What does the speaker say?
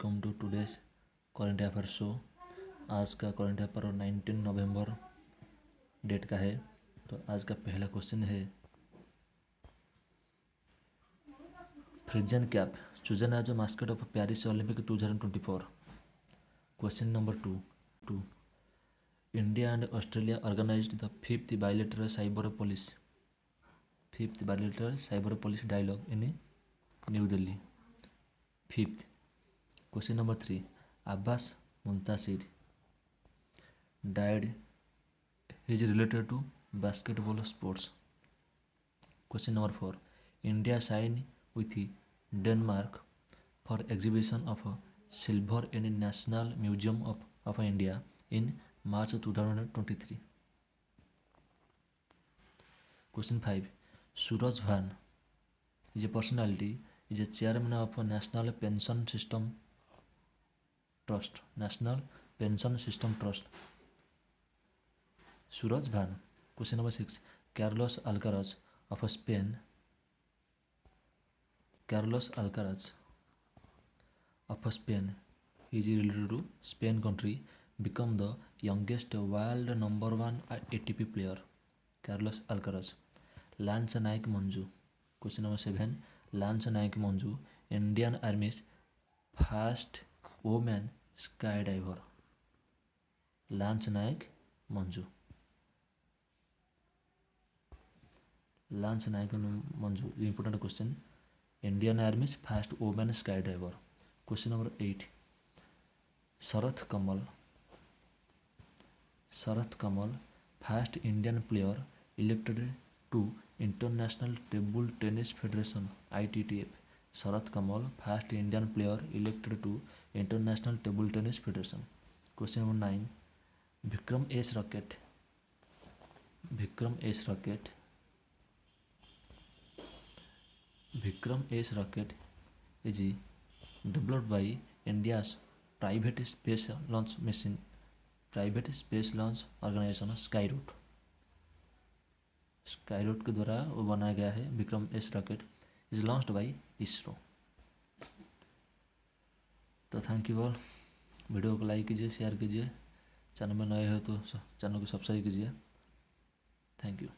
Welcome to today's current affair show. आज का current affair 19 नवंबर date का है। तो आज का पहला क्वेश्चन है, Phrygian cap chosen as a mascot of Paris Olympic 2024। Question number two, India and Australia organised the fifth bilateral cyber policy dialogue in New Delhi. Fifth. Question number 3, Abbas Muntasir died is related to basketball sports. Question number 4, India signed with Denmark for exhibition of silver in National Museum of India in March 2023. Question 5, Suraj Bhan is a personality, is a chairman of National Pension System Trust. Suraj Bhan. Question number 6, Carlos Alcaraz of Spain. He is related to Spain country, become the youngest world number 1 ATP player. Carlos Alcaraz. Lance Naik Manju. Question number 7, Lance Naik Manju, Indian Army's first woman skydiver. Lance Naik Manju. Important question. Indian Army's first woman skydiver. Question number 8, Sharath Kamal, first Indian player elected to International Table Tennis Federation ITTF. Sharath Kamal, first Indian player elected to International Table Tennis Federation. Question number 9, Vikram S rocket is developed by India's private space launch organization Skyroot के द्वारा वो बनाया गया है। Vikram S rocket is launched by ISRO. तो thank you all. Video को like कीजिए, share कीजिए, चैनल में नए हो तो चैनल को सब्सक्राइब कीजिए। Thank you.